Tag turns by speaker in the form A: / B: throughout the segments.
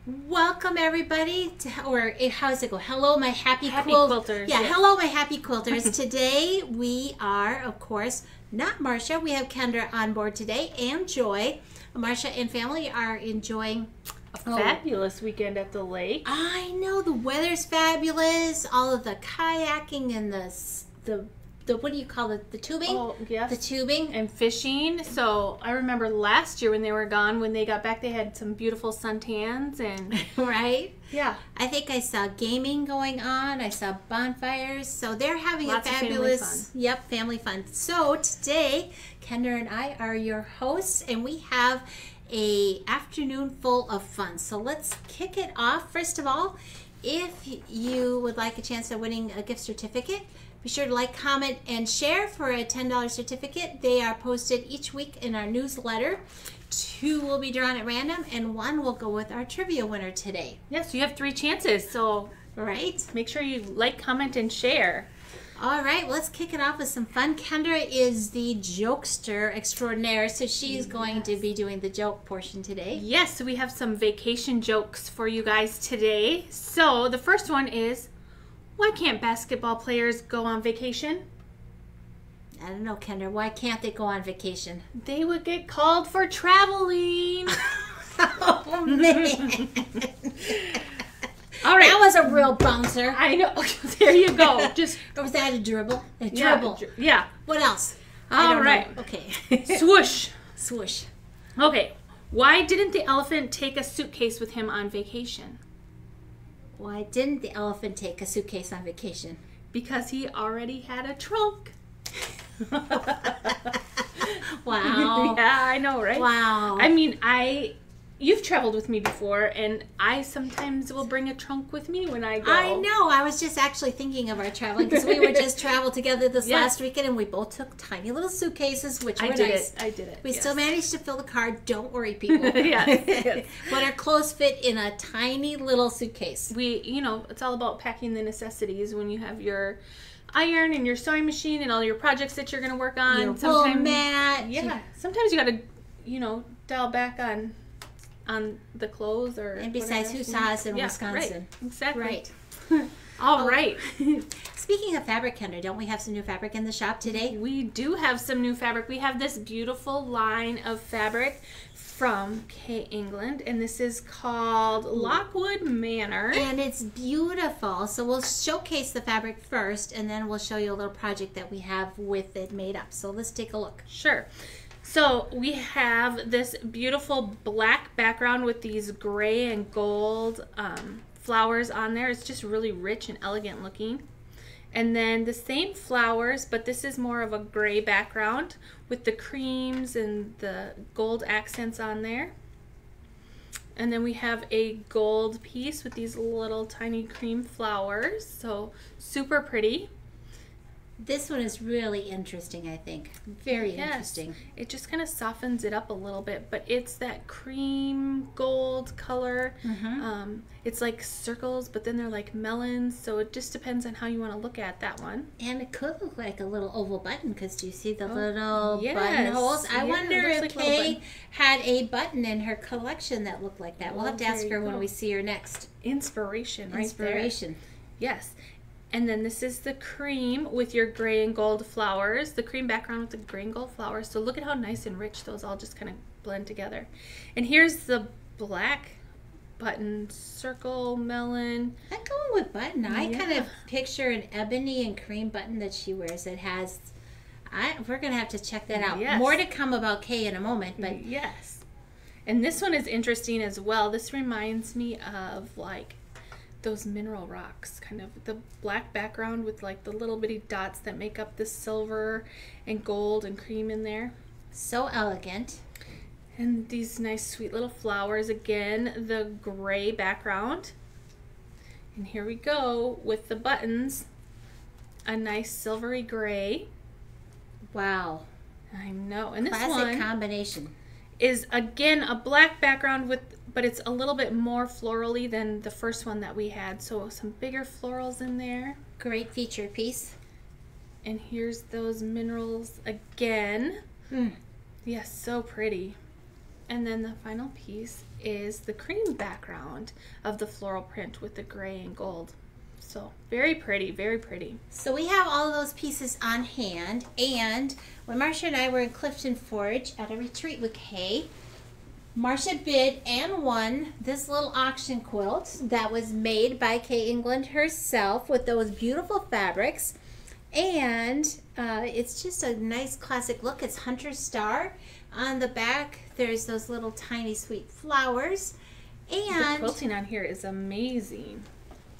A: Welcome everybody to, or how does it go? Hello, my happy
B: quilters.
A: Yeah, hello, my happy quilters. Today we are, of course, not Marcia. We have Kendra on board today and Joy. Marcia and family are enjoying
B: a fabulous weekend at the lake.
A: I know, the weather's fabulous. All of the kayaking and the what do you call it? The tubing?
B: Oh, yes.
A: The tubing.
B: And fishing. So I remember last year when they were gone, when they got back, they had some beautiful suntans and
A: right?
B: Yeah.
A: I think I saw gaming going on. I saw bonfires. So they're having
B: Lots
A: a fabulous family fun. So today, Kendra and I are your hosts, and we have a afternoon full of fun. So let's kick it off. First of all, if you would like a chance of winning a gift certificate, be sure to like, comment, and share for a $10 certificate. They are posted each week in our newsletter. 2 will be drawn at random, and 1 will go with our trivia winner today.
B: Yes, you have 3 chances. So
A: right,
B: make sure you like, comment, and share.
A: All right, well, let's kick it off with some fun. Kendra is the jokester extraordinaire, so she's going to be doing the joke portion today.
B: Yes, so we have some vacation jokes for you guys today. So the first one is, why can't basketball players go on vacation?
A: I don't know, Kendra. Why can't they go on vacation?
B: They would get called for traveling.
A: Oh, man.
B: All right.
A: That was a real bouncer.
B: I know. There you go.
A: Or was that a dribble? A dribble.
B: Yeah.
A: What else?
B: All right.
A: Know. Okay.
B: Swoosh.
A: Swoosh.
B: Okay. Why didn't the elephant take a suitcase with him on vacation?
A: Why didn't the elephant take a suitcase on vacation?
B: Because he already had a trunk.
A: Wow.
B: Yeah, I know, right?
A: Wow.
B: I mean, you've traveled with me before, and I sometimes will bring a trunk with me when I go.
A: I know. I was just actually thinking of our traveling because we were just traveled together this last weekend, and we both took tiny little suitcases, which were nice.
B: I did it.
A: We still managed to fill the car. Don't worry, people.
B: Yes.
A: But our clothes fit in a tiny little suitcase.
B: It's all about packing the necessities when you have your iron and your sewing machine and all your projects that you're going to work on.
A: Your wool mat.
B: Yeah. Sometimes you got to, dial back on the clothes or.
A: And besides, who saw us in Wisconsin?
B: Right. Exactly.
A: Right.
B: All right.
A: Speaking of fabric, Kendra, don't we have some new fabric in the shop today?
B: We do have some new fabric. We have this beautiful line of fabric from K England, and this is called Lockwood Manor.
A: And it's beautiful. So we'll showcase the fabric first, and then we'll show you a little project that we have with it made up. So let's take a look.
B: Sure. So we have this beautiful black background with these gray and gold flowers on there. It's just really rich and elegant looking. And then the same flowers, but this is more of a gray background with the creams and the gold accents on there. And then we have a gold piece with these little tiny cream flowers. So super pretty.
A: This one is really interesting, I think. Very interesting.
B: It just kind of softens it up a little bit, but it's that cream gold color.
A: Mm-hmm.
B: It's like circles, but then they're like melons, so it just depends on how you want to look at that one.
A: And it could look like a little oval button, because do you see the little button holes? I wonder if Kay had a button in her collection that looked like that. We'll have to ask her when we see her next.
B: Inspiration, right?
A: Inspiration.
B: There. Yes. And then this is the cream with your gray and gold flowers. The cream background with the gray and gold flowers. So look at how nice and rich those all just kind of blend together. And here's the black button circle melon.
A: I'm going with button. I kind of picture an ebony and cream button that she wears that has... we're going to have to check that out.
B: Yes.
A: More to come about Kay in a moment. But
B: yes. And this one is interesting as well. This reminds me of like those mineral rocks, kind of the black background with like the little bitty dots that make up the silver and gold and cream in there.
A: So elegant.
B: And these nice sweet little flowers. Again, the gray background. And here we go with the buttons. A nice silvery gray.
A: Wow.
B: I know. And this
A: classic combination
B: is again a black background but it's a little bit more florally than the first one that we had. So some bigger florals in there.
A: Great feature piece.
B: And here's those minerals again. Yes, so pretty. And then the final piece is the cream background of the floral print with the gray and gold. So very pretty, very pretty.
A: So we have all of those pieces on hand, and when Marcia and I were in Clifton Forge at a retreat with Kay, Marcia bid and won this little auction quilt that was made by Kay England herself with those beautiful fabrics. And it's just a nice classic look. It's Hunter Star. On the back, there's those little tiny sweet flowers. And
B: the quilting on here is amazing.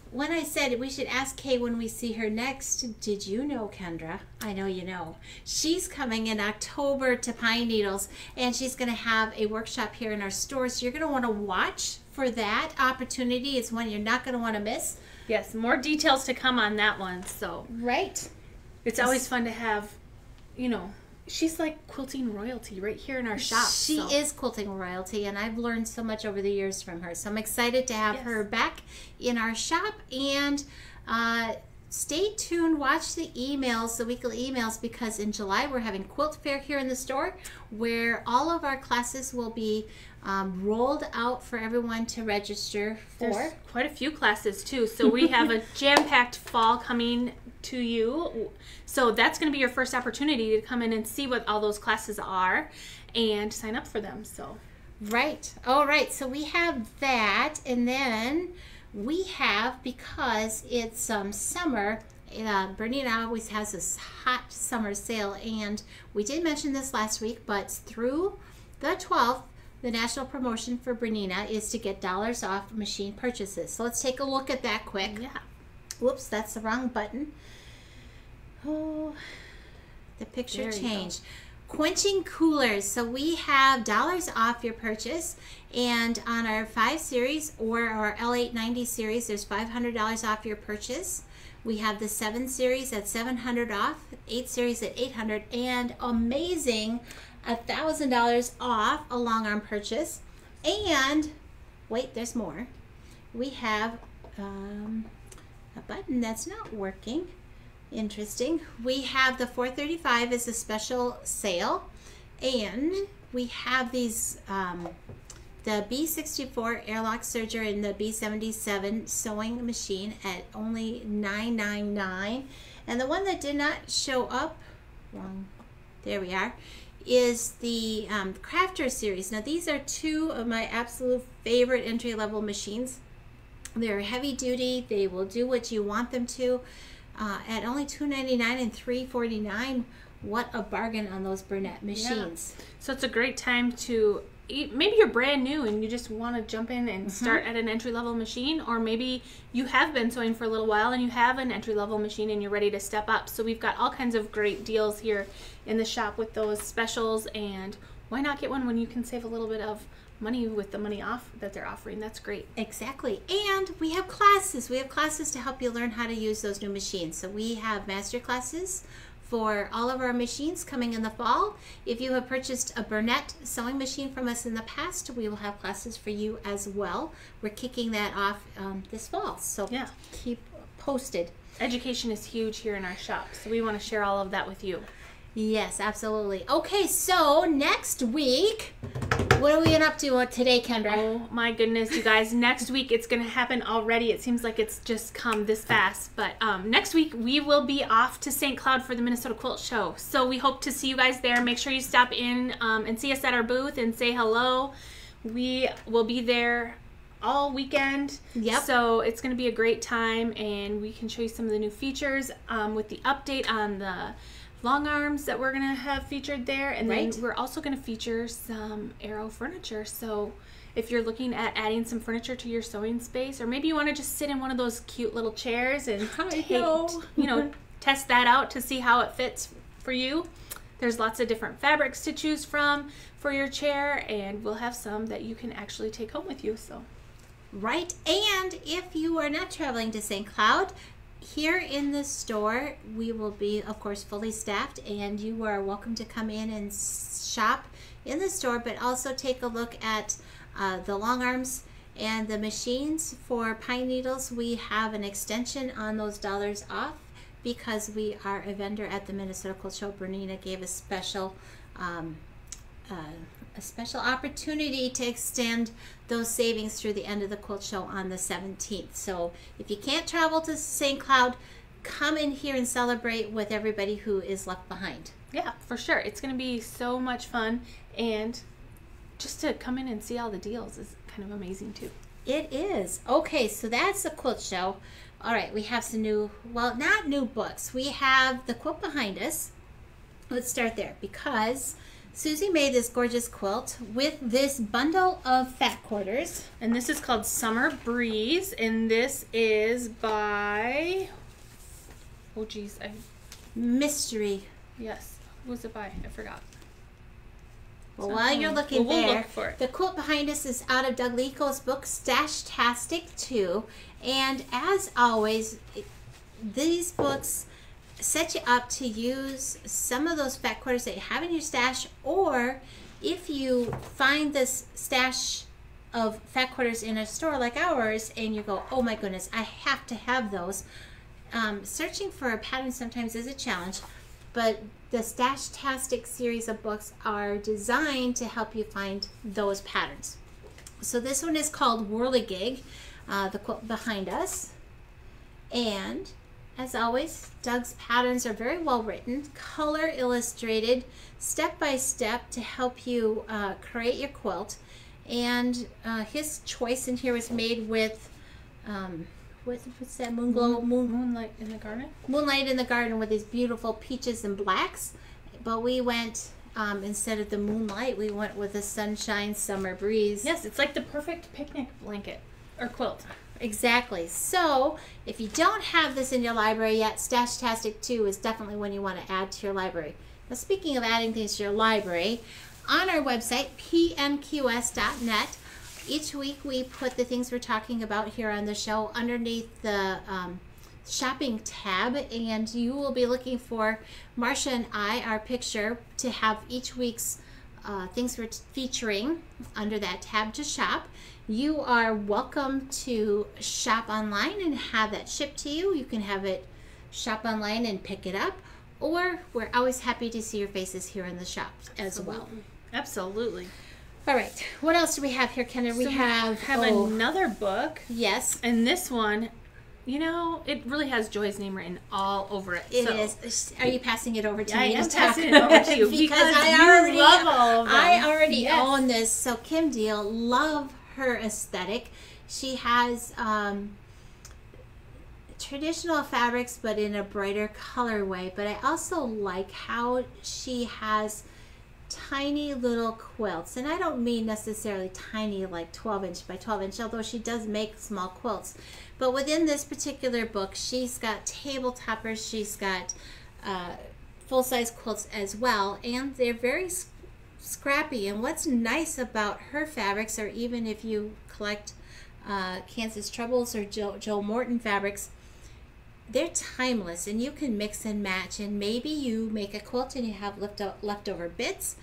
A: When I said we should ask Kay when we see her next, did you know, Kendra? I know you know. She's coming in October to Pine Needles, and she's going to have a workshop here in our store. So you're going to want to watch for that opportunity. It's one you're not going to want to miss.
B: Yes, more details to come on that one. So
A: right.
B: It's always fun to have, you know, she's like quilting royalty right here in our shop.
A: She is quilting royalty, and I've learned so much over the years from her. So I'm excited to have her back in our shop. And stay tuned. Watch the emails, the weekly emails, because in July we're having Quilt Fair here in the store where all of our classes will be rolled out for everyone to register for.
B: There's quite a few classes too. So we have a jam-packed fall coming to you. So that's going to be your first opportunity to come in and see what all those classes are and sign up for them. So
A: right. All right. So we have that, and then we have, because it's summer, Bernina always has this hot summer sale, and we did mention this last week, but through the 12th, the national promotion for Bernina is to get dollars off machine purchases. So let's take a look at that quick.
B: yeah.
A: Whoops, that's the wrong button. Oh, the picture changed. Quenching coolers. So we have dollars off your purchase, and on our 5 series or our L890 series, there's $500 off your purchase. We have the 7 series at $700 off, 8 series at $800, and amazing $1,000 off a long arm purchase. And wait, there's more. We have a button that's not working. Interesting. We have the 435 as a special sale, and we have these the B64 airlock serger and the B77 sewing machine at only $9.99. And the one that did not show up, wrong, there we are, is the Crafter series. Now these are 2 of my absolute favorite entry-level machines. They're heavy duty. They will do what you want them to. At only $2.99 and $3.49, what a bargain on those Bernette machines.
B: Yeah. So it's a great time to eat. Maybe you're brand new and you just want to jump in and start at an entry-level machine, or maybe you have been sewing for a little while and you have an entry-level machine and you're ready to step up. So we've got all kinds of great deals here in the shop with those specials, and why not get one when you can save a little bit of money with the money off that they're offering? That's great.
A: Exactly. And we have classes. We have classes to help you learn how to use those new machines. So we have master classes for all of our machines coming in the fall. If you have purchased a Bernette sewing machine from us in the past, we will have classes for you as well. We're kicking that off this fall. So
B: yeah,
A: keep posted.
B: Education is huge here in our shop, so we want to share all of that with you.
A: Yes, absolutely. Okay, so next week, what are we up to today, Kendra?
B: Oh my goodness, you guys. Next week, it's going to happen already. It seems like it's just come this fast. But next week, we will be off to St. Cloud for the Minnesota Quilt Show. So we hope to see you guys there. Make sure you stop in and see us at our booth and say hello. We will be there all weekend.
A: Yep.
B: So it's going to be a great time, and we can show you some of the new features with the update on the long arms that we're gonna have featured there, and then we're also gonna feature some Arrow furniture. So if you're looking at adding some furniture to your sewing space, or maybe you want to just sit in one of those cute little chairs and test that out to see how it fits for you, there's lots of different fabrics to choose from for your chair, and we'll have some that you can actually take home with you. So
A: right. And if you are not traveling to St. Cloud, here in the store, we will be, of course, fully staffed, and you are welcome to come in and shop in the store, but also take a look at the long arms and the machines. For pine needles, we have an extension on those dollars off because we are a vendor at the Minnesota Quilt Show. Bernina gave a special a special opportunity to extend those savings through the end of the quilt show on the 17th. So if you can't travel to St. Cloud, come in here and celebrate with everybody who is left behind.
B: Yeah, for sure. It's going to be so much fun, and just to come in and see all the deals is kind of amazing too.
A: It is. Okay, so that's the quilt show. All right, we have some new, well, not new books. We have the quilt behind us. Let's start there because Susie made this gorgeous quilt with this bundle of fat quarters.
B: And this is called Summer Breeze, and this is by, oh geez,
A: Mystery.
B: yes. Who was it by? I forgot.
A: Well, while you're looking
B: we'll
A: there,
B: look for it.
A: The quilt behind us is out of Doug Lico's book, Stash-tastic 2. And as always, these books set you up to use some of those fat quarters that you have in your stash, or if you find this stash of fat quarters in a store like ours and you go, oh my goodness, I have to have those. Searching for a pattern sometimes is a challenge, but the Stash-tastic series of books are designed to help you find those patterns. So this one is called Whirligig, the quilt behind us. And as always, Doug's patterns are very well written, color illustrated, step by step to help you create your quilt. And his choice in here was made with what's that?
B: Moonlight in the Garden?
A: Moonlight in the Garden with these beautiful peaches and blacks. But we went, instead of the moonlight, we went with the Sunshine Summer Breeze.
B: Yes, it's like the perfect picnic blanket or quilt.
A: Exactly. So if you don't have this in your library yet, Stash-tastic 2 is definitely one you want to add to your library. Now, speaking of adding things to your library, on our website, pmqs.net, each week we put the things we're talking about here on the show underneath the shopping tab, and you will be looking for Marcia and I, our picture, to have each week's things we're featuring under that tab to shop. You are welcome to shop online and have that shipped to you. You can have it shop online and pick it up, or we're always happy to see your faces here in the shop as well.
B: Absolutely.
A: All right, what else do we have here, Kendra? We
B: So
A: have
B: another book.
A: Yes,
B: And this one, you know, it really has Joy's name written all over it.
A: it is. Are you passing it over to
B: I
A: me?
B: am
A: to talk
B: passing it over to you
A: because I
B: you
A: already
B: love all of them.
A: I already
B: Yes.
A: own this. So Kim Deal, love her aesthetic. She has traditional fabrics, but in a brighter colorway. But I also like how she has tiny little quilts, and I don't mean necessarily tiny like 12 inch by 12 inch, although she does make small quilts. But within this particular book, she's got tabletoppers, she's got full-size quilts as well, and they're very scrappy. And what's nice about her fabrics, or even if you collect Kansas Troubles or Joe Morton fabrics, they're timeless, and you can mix and match. And maybe you make a quilt and you have leftover bits.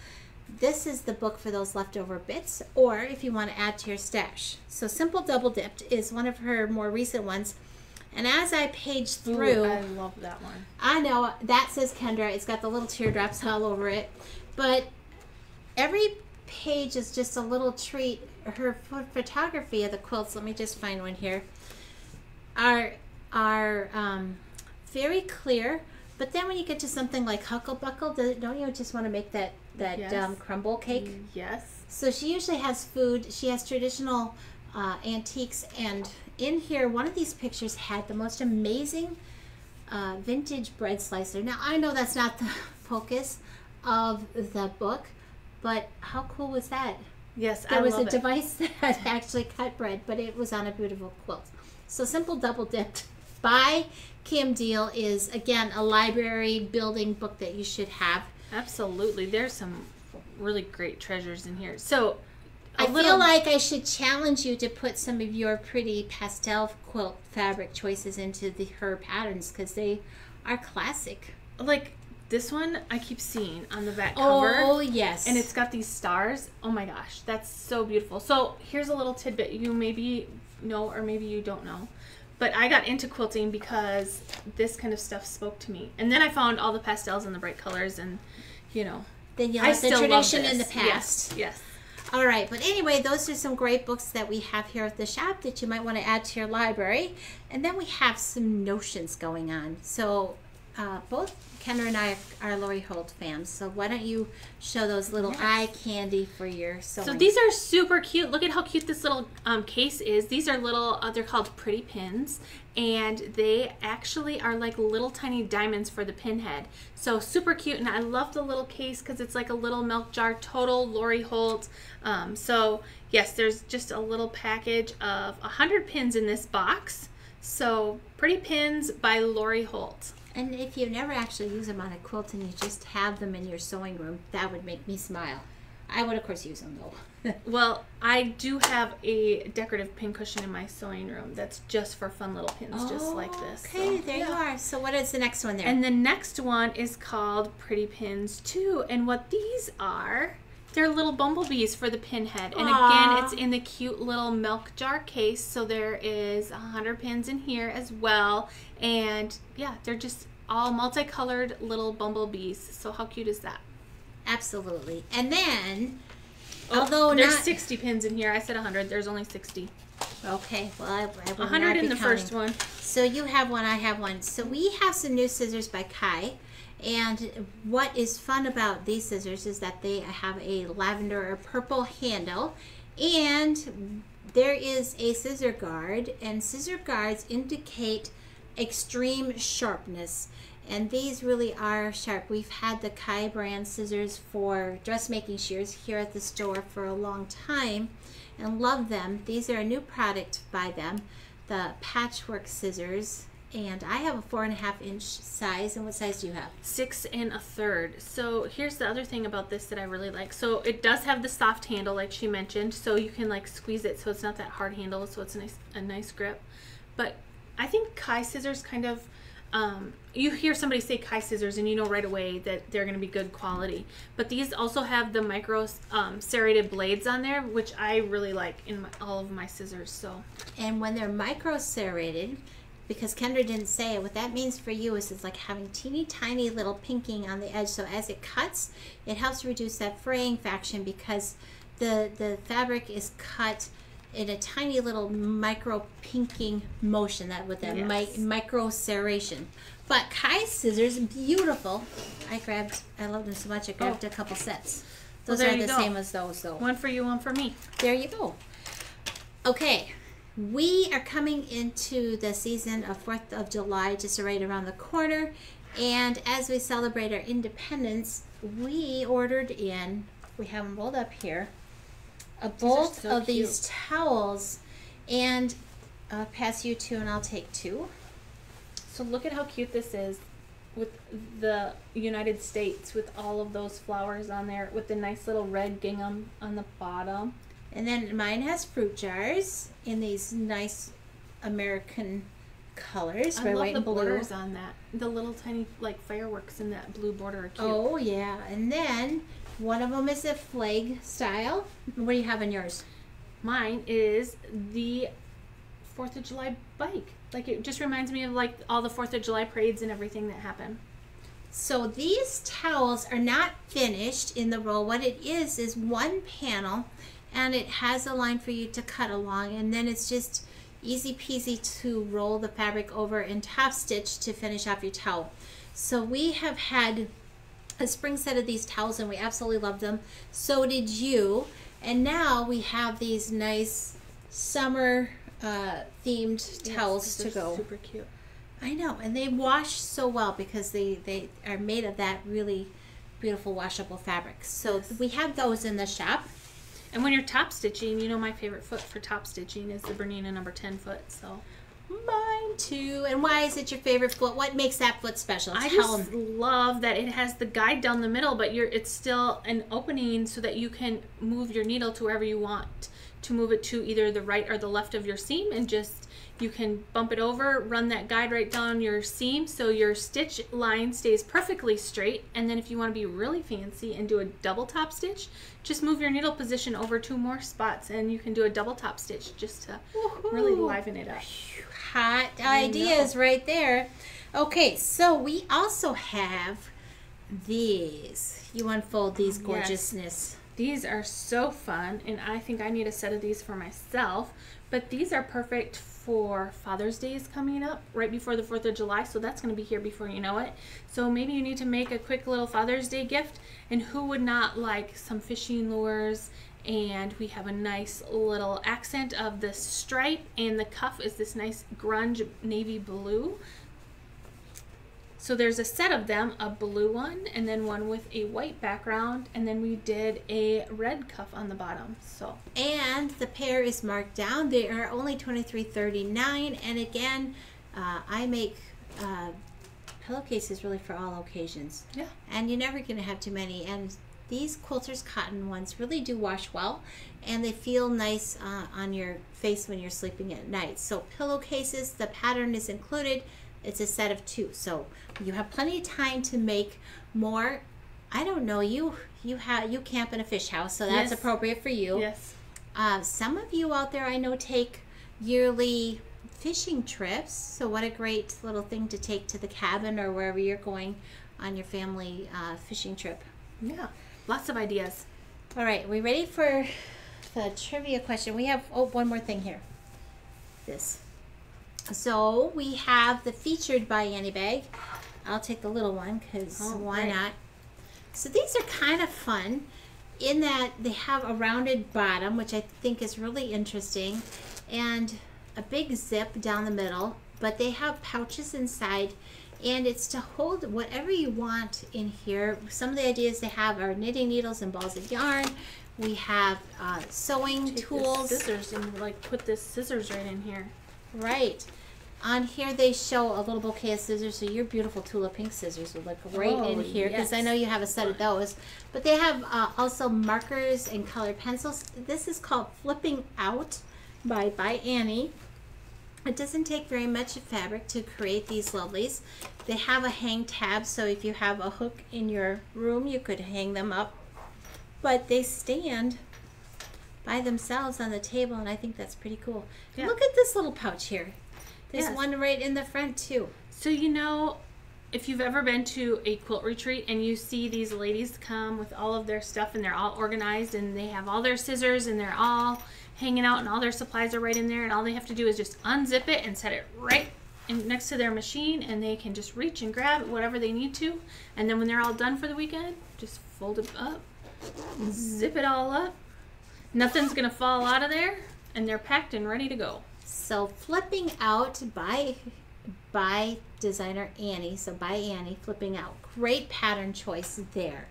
A: This is the book for those leftover bits, or if you want to add to your stash. So Simple Double Dipped is one of her more recent ones. And as I page through,
B: I love that one.
A: I know that says Kendra. It's got the little teardrops all over it. But every page is just a little treat. Her photography of the quilts, let me just find one here, are very clear. But then when you get to something like Hucklebuckle, don't you just want to make that
B: Yes.
A: crumble cake?
B: Yes.
A: So she usually has food. She has traditional antiques. And in here, one of these pictures had the most amazing vintage bread slicer. Now, I know that's not the focus of the book, but how cool was that?
B: Yes,
A: There
B: I
A: was
B: love
A: a device that actually cut bread, but it was on a beautiful quilt. So Simple Double Dipped by Kim Deal is, again, a library building book that you should have.
B: Absolutely. There's some really great treasures in here. So
A: I feel like I should challenge you to put some of your pretty pastel quilt fabric choices into her patterns, because they are classic.
B: like this one I keep seeing on the back cover.
A: Oh, yes.
B: And it's got these stars. Oh my gosh, that's so beautiful. So here's a little tidbit you maybe know or maybe you don't know. But I got into quilting because this kind of stuff spoke to me. And then I found all the pastels and the bright colors, and, you know,
A: Then you
B: I
A: left the
B: still love
A: tradition in the
B: this.
A: past.
B: Yes.
A: All right, but anyway, those are some great books that we have here at the shop that you might want to add to your library. And then we have some notions going on. So both Kendra and I are Lori Holt fans. So why don't you show those little eye candy for your sewing?
B: So these are super cute. Look at how cute this little case is. These are little, they're called pretty pins. And they actually are like little tiny diamonds for the pin head. So super cute. And I love the little case because it's like a little milk jar, total Lori Holt. So yes, there's just a little package of 100 pins in this box. So pretty pins by Lori Holt.
A: And if you never actually use them on a quilt and you just have them in your sewing room, that would make me smile. I would, of course, use them, though.
B: Well, I do have a decorative pin cushion in my sewing room that's just for fun little pins, just like this.
A: Okay,
B: so,
A: there you are. So what is the next one there?
B: And the next one is called Pretty Pins 2. And what these are, they're little bumblebees for the pin head. And again, it's in the cute little milk jar case. So there is 100 pins in here as well. And yeah, they're just all multicolored little bumblebees. So how cute is that?
A: Absolutely. And then, although
B: there's
A: not
B: 60 pins in here. I said 100. There's only 60.
A: Okay, well, I will
B: 100
A: not be
B: in the
A: counting.
B: first one.
A: So you have one, I have one. So we have some new scissors by Kai. And what is fun about these scissors is that they have a lavender or purple handle. And there is a scissor guard. And scissor guards indicate extreme sharpness. And these really are sharp. We've had the Kai brand scissors for dressmaking shears here at the store for a long time and love them. These are a new product by them, the patchwork scissors. And I have a 4.5 inch size. And what size do you have?
B: 6 1/3. So here's the other thing about this that I really like. So it does have the soft handle like she mentioned. So you can like squeeze it so it's not that hard handle. So it's a nice grip. But I think Kai scissors kind of, you hear somebody say Kai scissors and you know right away that they're going to be good quality. But these also have the micro serrated blades on there, which I really like in all of my scissors. So.
A: And when they're micro serrated, because Kendra didn't say it, what that means for you is it's like having teeny tiny little pinking on the edge. So as it cuts, it helps reduce that fraying faction because the fabric is cut in a tiny little micro pinking motion, that with that micro serration. But Kai scissors, beautiful. I love them so much. I grabbed a couple sets. Those are the same as those, though.
B: One for you, one for me.
A: There you go. Okay, we are coming into the season of 4th of July, just right around the corner. And as we celebrate our independence, we ordered in, we have them rolled up here, a bolt of these towels, and I'll pass you 2 and I'll take 2.
B: So look at how cute this is with the United States with all of those flowers on there with the nice little red gingham on the bottom.
A: And then mine has fruit jars in these nice American colors.
B: I love the borders on that. The little tiny like fireworks in that blue border are cute.
A: Oh yeah, and then one of them is a flag style. What do you have in yours?
B: Mine is the 4th of July bike. Like it just reminds me of like all the 4th of July parades and everything that happen.
A: So these towels are not finished in the roll. What it is one panel, and it has a line for you to cut along, and then it's just easy peasy to roll the fabric over and top stitch to finish off your towel. So we have had a spring set of these towels and we absolutely love them. So did you. And now we have these nice summer themed towels to go.
B: Super cute.
A: I know, and they wash so well because they are made of that really beautiful washable fabric. So we have those in the shop.
B: And when you're top stitching, you know my favorite foot for top stitching is the Bernina number 10 foot. So
A: mine too. And why is it your favorite foot? What makes that foot special?
B: I just love that it has the guide down the middle, but it's still an opening so that you can move your needle to wherever you want to move it to, either the right or the left of your seam, and just you can bump it over, run that guide right down your seam so your stitch line stays perfectly straight. And then if you want to be really fancy and do a double top stitch, just move your needle position over 2 more spots and you can do a double top stitch just to really liven it up.
A: Hot ideas right there. Okay, so we also have these. You unfold these
B: Yes.
A: gorgeousness.
B: These are so fun, and I think I need a set of these for myself. But these are perfect for Father's Day is coming up right before the 4th of July, so that's going to be here before you know it. So maybe you need to make a quick little Father's Day gift, and who would not like some fishing lures? And we have a nice little accent of this stripe, and the cuff is this nice grunge navy blue. So there's a set of them, a blue one and then one with a white background, and then we did a red cuff on the bottom. So
A: And the pair is marked down. They are only $23.39. And again, I make pillowcases really for all occasions.
B: yeah,
A: And you're never going to have too many. And these quilters cotton ones really do wash well, and they feel nice on your face when you're sleeping at night. So pillowcases, the pattern is included. It's a set of 2, so you have plenty of time to make more. I don't know, you camp in a fish house, so that's
B: Yes.
A: appropriate for you.
B: yes,
A: Some of you out there I know take yearly fishing trips, so what a great little thing to take to the cabin or wherever you're going on your family fishing trip.
B: yeah, lots of ideas.
A: All right, we ready for the trivia question? We have one more thing here. This. So we have the featured by Annie bag. I'll take the little one because why
B: great.
A: not? So these are kind of fun in that they have a rounded bottom, which I think is really interesting, and a big zip down the middle, but they have pouches inside, and it's to hold whatever you want in here. Some of the ideas they have are knitting needles and balls of yarn. We have sewing
B: Take
A: tools.
B: this scissors and like put this scissors right in here.
A: Right. On here they show a little bouquet of scissors, so your beautiful tulip pink scissors would look right in here, because I know you have a set of those. But they have also markers and colored pencils. This is called Flipping Out by Annie. It doesn't take very much fabric to create these lovelies. They have a hang tab, so if you have a hook in your room, you could hang them up. But they stand by themselves on the table, and I think that's pretty cool.
B: Yeah.
A: Look at this little pouch here. There's
B: Yes.
A: one right in the front too.
B: So you know, if you've ever been to a quilt retreat and you see these ladies come with all of their stuff and they're all organized and they have all their scissors and they're all hanging out and all their supplies are right in there, and all they have to do is just unzip it and set it right in, next to their machine, and they can just reach and grab whatever they need to, and then when they're all done for the weekend, just fold it up, zip it all up, nothing's gonna fall out of there, and they're packed and ready to go.
A: So Flipping Out by designer Annie. So by Annie, Flipping Out. Great pattern choice there.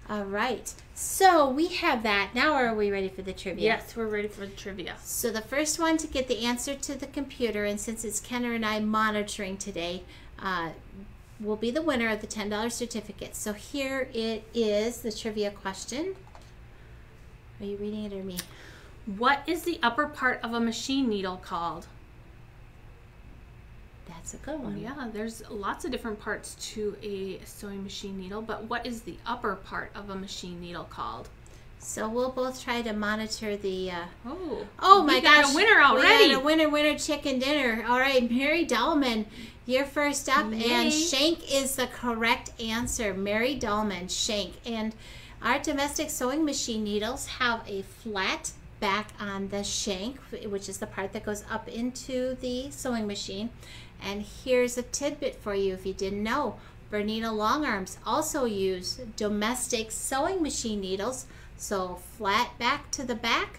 A: All right. So we have that. Now are we ready for the trivia?
B: Yes, we're ready for the trivia.
A: So the first one to get the answer to the computer, and since it's Kendra and I monitoring today, will be the winner of the $10 certificate. So here it is, the trivia question. Are you reading it or me?
B: What is the upper part of a machine needle called?
A: That's a good one.
B: Yeah, there's lots of different parts to a sewing machine needle, but what is the upper part of a machine needle called?
A: So we'll both try to monitor the...
B: Oh
A: my
B: we got
A: gosh.
B: a winner already.
A: We got a winner chicken dinner. All right, Mary Dahlman, you're first up.
B: Yay.
A: And shank is the correct answer. Mary Dahlman, shank. And our domestic sewing machine needles have a flat back on the shank, which is the part that goes up into the sewing machine. And here's a tidbit for you if you didn't know. Bernina long arms also use domestic sewing machine needles. So flat back to the back.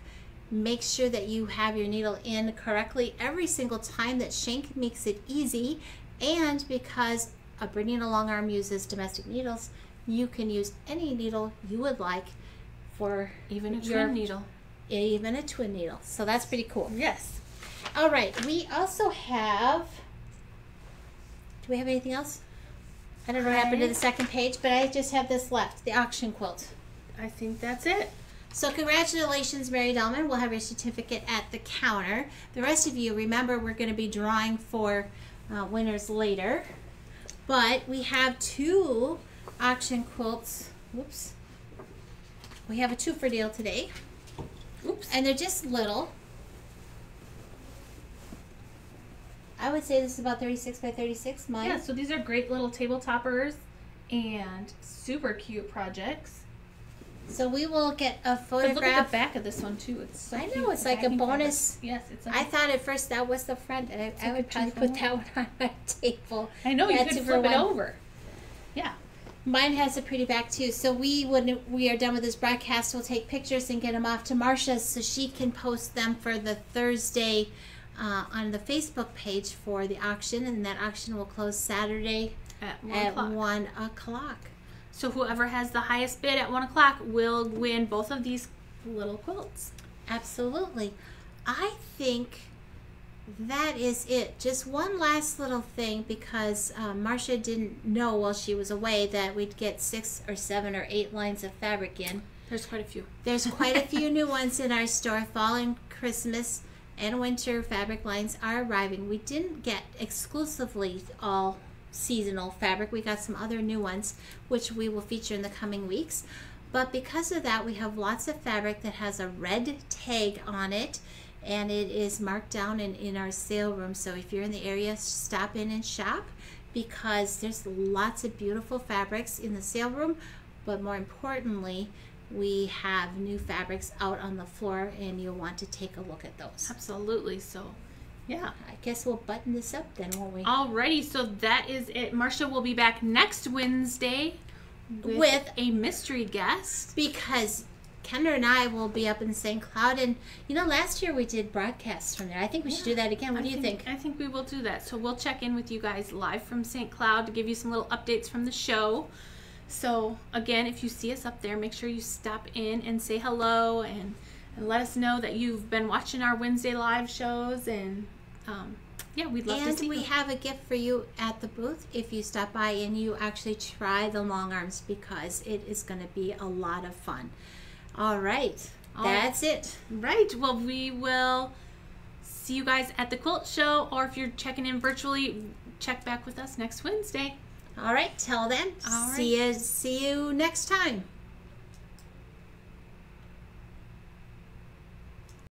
A: Make sure that you have your needle in correctly every single time. That shank makes it easy. And because a Bernina long arm uses domestic needles, you can use any needle you would like for
B: Even a
A: your
B: twin needle.
A: Even a twin needle. So that's pretty cool.
B: Yes.
A: All right. We also have... Do we have anything else? I don't know what happened to the second page, but I just have this left, the auction quilt.
B: I think that's it.
A: So congratulations, Mary Dahlman. We'll have your certificate at the counter. The rest of you, remember, we're going to be drawing for winners later. But we have 2 auction quilts. Oops. We have a 2-for deal today.
B: Oops.
A: And they're just little. I would say this is about 36 by 36. Mine.
B: Yeah, so these are great little table toppers. and super cute projects.
A: So we will get a
B: But
A: photograph.
B: look at the back of this one too. It's so
A: I know,
B: cute.
A: it's like a bonus.
B: Yes, it's like
A: I thought at first that was the front, and I would probably put that one on my table.
B: I know, you
A: That's
B: could
A: for
B: flip it
A: one.
B: over. Yeah.
A: Mine has a pretty back too. So when we are done with this broadcast, we'll take pictures and get them off to Marcia so she can post them for the Thursday on the Facebook page for the auction, and that auction will close Saturday
B: At
A: 1 o'clock.
B: So whoever has the highest bid at 1 o'clock will win both of these little quilts.
A: Absolutely. I think that is it. Just one last little thing, because Marcia didn't know while she was away that we'd get 6 or 7 or 8 lines of fabric in.
B: There's quite a few.
A: There's quite a few new ones in our store. Fall and Christmas and winter fabric lines are arriving. We didn't get exclusively all seasonal fabric. We got some other new ones which we will feature in the coming weeks, but because of that we have lots of fabric that has a red tag on it, and it is marked down in our sale room. So if you're in the area, stop in and shop, because there's lots of beautiful fabrics in the sale room, but more importantly we have new fabrics out on the floor, and you'll want to take a look at those.
B: Absolutely. So yeah,
A: I guess we'll button this up then, won't we?
B: alrighty, so that is it. Marcia will be back next Wednesday
A: With
B: a mystery guest.
A: Because Kendra and I will be up in St. Cloud, and last year we did broadcasts from there. I think we should do that again. What do you think?
B: I think we will do that. So we'll check in with you guys live from St. Cloud to give you some little updates from the show. So again, if you see us up there, make sure you stop in and say hello and let us know that you've been watching our Wednesday live shows, and yeah, we'd love to see you.
A: And we have a gift for you at the booth if you stop by and you actually try the long arms, because it is going to be a lot of fun. All right, that's it.
B: Right. Well, we will see you guys at the quilt show, or if you're checking in virtually, check back with us next Wednesday.
A: All right, till then,
B: All right.
A: see you next time.